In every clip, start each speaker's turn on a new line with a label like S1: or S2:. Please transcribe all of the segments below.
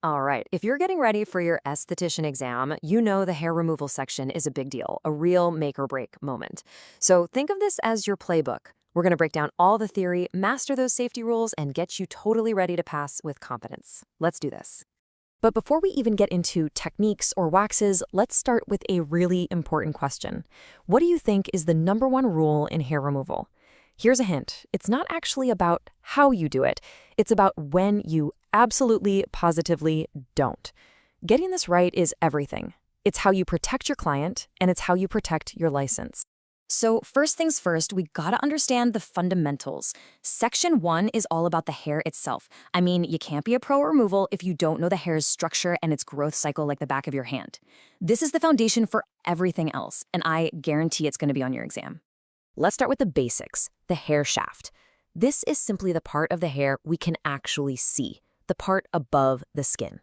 S1: All right, if you're getting ready for your esthetician exam, you know the hair removal section is a big deal, a real make or break moment. So think of this as your playbook. We're going to break down all the theory, master those safety rules, and get you totally ready to pass with confidence. Let's do this. But before we even get into techniques or waxes, let's start with a really important question. What do you think is the #1 rule in hair removal? Here's a hint. It's not actually about how you do it. It's about when you absolutely, positively don't. Getting this right is everything. It's how you protect your client, and it's how you protect your license. So first things first, we gotta understand the fundamentals. Section 1 is all about the hair itself. I mean, you can't be a pro at removal if you don't know the hair's structure and its growth cycle like the back of your hand. This is the foundation for everything else, and I guarantee it's gonna be on your exam. Let's start with the basics, the hair shaft. This is simply the part of the hair we can actually see, the part above the skin.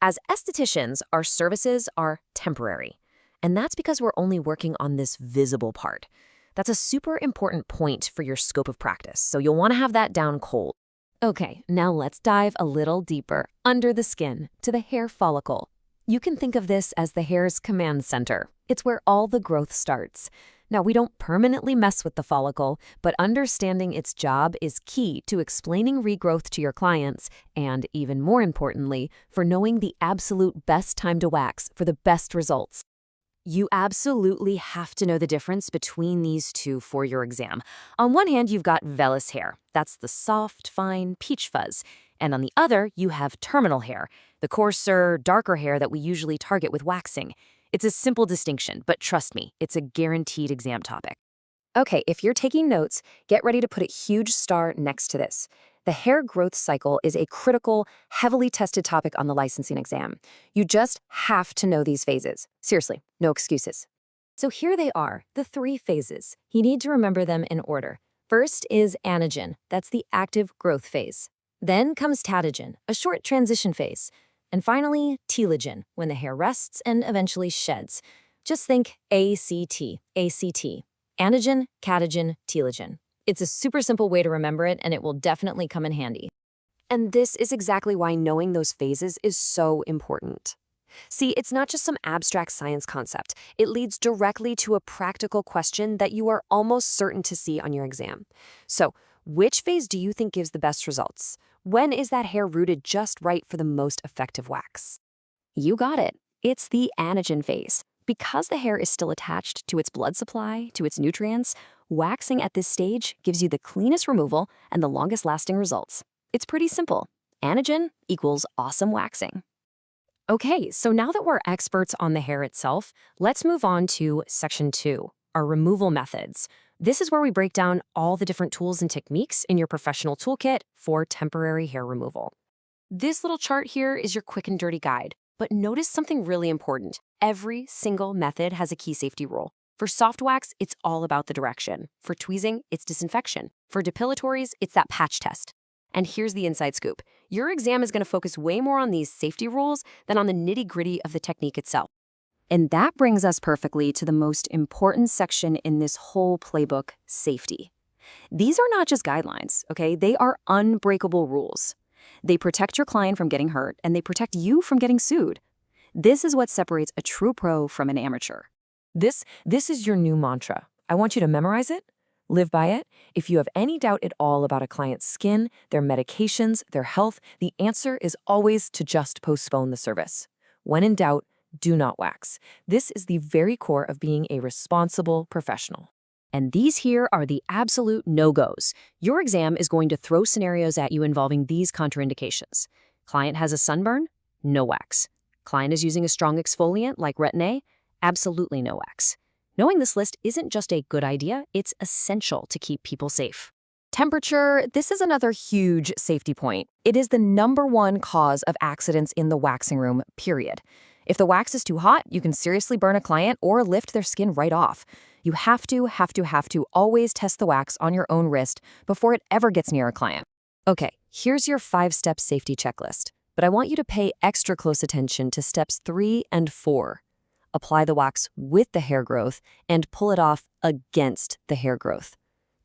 S1: As estheticians, our services are temporary, and that's because we're only working on this visible part. That's a super important point for your scope of practice, so you'll want to have that down cold. Okay, now let's dive a little deeper under the skin to the hair follicle. You can think of this as the hair's command center. It's where all the growth starts. Now, we don't permanently mess with the follicle, but understanding its job is key to explaining regrowth to your clients and, even more importantly, for knowing the absolute best time to wax for the best results. You absolutely have to know the difference between these two for your exam. On one hand, you've got vellus hair. That's the soft, fine peach fuzz. And on the other, you have terminal hair, the coarser, darker hair that we usually target with waxing. It's a simple distinction, but trust me, it's a guaranteed exam topic. Okay, if you're taking notes, get ready to put a huge star next to this. The hair growth cycle is a critical, heavily tested topic on the licensing exam. You just have to know these phases. Seriously, no excuses. So here they are, the 3 phases. You need to remember them in order. First is anagen, that's the active growth phase. Then comes catagen, a short transition phase. And finally, telogen, when the hair rests and eventually sheds. Just think ACT, ACT. Anagen, catagen, telogen. It's a super simple way to remember it, and it will definitely come in handy. And this is exactly why knowing those phases is so important. See, it's not just some abstract science concept. It leads directly to a practical question that you are almost certain to see on your exam. So, which phase do you think gives the best results? When is that hair rooted just right for the most effective wax? You got it. It's the anagen phase. Because the hair is still attached to its blood supply, to its nutrients, waxing at this stage gives you the cleanest removal and the longest lasting results. It's pretty simple. Anagen equals awesome waxing. Okay, so now that we're experts on the hair itself, let's move on to section 2, our removal methods. This is where we break down all the different tools and techniques in your professional toolkit for temporary hair removal. This little chart here is your quick and dirty guide, but notice something really important. Every single method has a key safety rule. For soft wax, it's all about the direction. For tweezing, it's disinfection. For depilatories, it's that patch test. And here's the inside scoop. Your exam is going to focus way more on these safety rules than on the nitty-gritty of the technique itself. And that brings us perfectly to the most important section in this whole playbook, safety. These are not just guidelines, okay? They are unbreakable rules. They protect your client from getting hurt, and they protect you from getting sued. This is what separates a true pro from an amateur. This is your new mantra. I want you to memorize it, live by it. If you have any doubt at all about a client's skin, their medications, their health, the answer is always to just postpone the service. When in doubt, do not wax. This is the very core of being a responsible professional. And these here are the absolute no-goes. Your exam is going to throw scenarios at you involving these contraindications. Client has a sunburn? No wax. Client is using a strong exfoliant like Retin-A? Absolutely no wax. Knowing this list isn't just a good idea, it's essential to keep people safe. Temperature, this is another huge safety point. It is the #1 cause of accidents in the waxing room, period. If the wax is too hot, you can seriously burn a client or lift their skin right off. You have to always test the wax on your own wrist before it ever gets near a client. Okay, here's your 5-step safety checklist, but I want you to pay extra close attention to steps 3 and 4. Apply the wax with the hair growth and pull it off against the hair growth.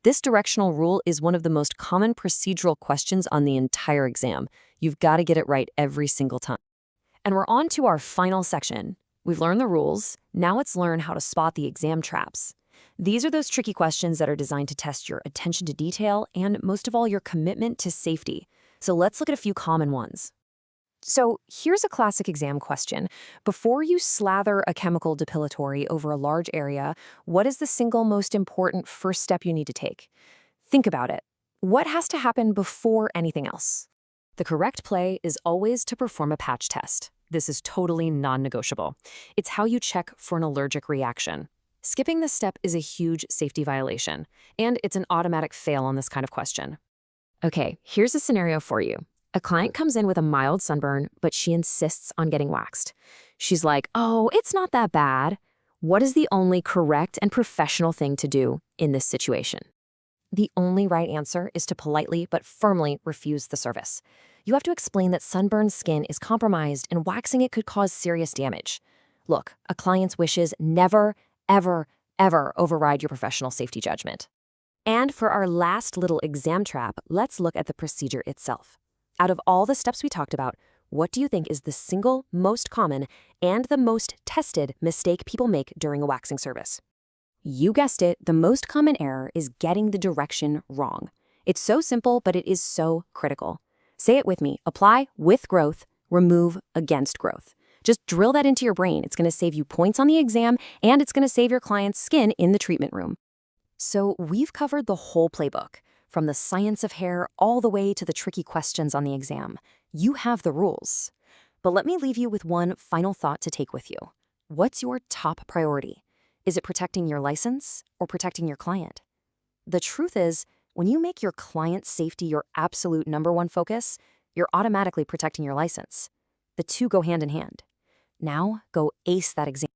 S1: This directional rule is one of the most common procedural questions on the entire exam. You've got to get it right every single time. And we're on to our final section. We've learned the rules. Now let's learn how to spot the exam traps. These are those tricky questions that are designed to test your attention to detail and, most of all, your commitment to safety. So let's look at a few common ones. So here's a classic exam question. Before you slather a chemical depilatory over a large area, what is the single most important first step you need to take? Think about it. What has to happen before anything else? The correct play is always to perform a patch test. This is totally non-negotiable. It's how you check for an allergic reaction. Skipping this step is a huge safety violation, and it's an automatic fail on this kind of question. Okay, here's a scenario for you. A client comes in with a mild sunburn, but she insists on getting waxed. She's like, "Oh, it's not that bad." What is the only correct and professional thing to do in this situation? The only right answer is to politely but firmly refuse the service. You have to explain that sunburned skin is compromised and waxing it could cause serious damage. Look, a client's wishes never, ever, ever override your professional safety judgment. And for our last little exam trap, let's look at the procedure itself. Out of all the steps we talked about, what do you think is the single most common and the most tested mistake people make during a waxing service? You guessed it, the most common error is getting the direction wrong. It's so simple, but it is so critical. Say it with me. Apply with growth, remove against growth. Just drill that into your brain. It's going to save you points on the exam, and it's going to save your client's skin in the treatment room. So we've covered the whole playbook, from the science of hair all the way to the tricky questions on the exam. You have the rules. But let me leave you with one final thought to take with you. What's your top priority? Is it protecting your license or protecting your client? The truth is, when you make your client's safety your absolute #1 focus, you're automatically protecting your license. The two go hand in hand. Now, go ace that exam.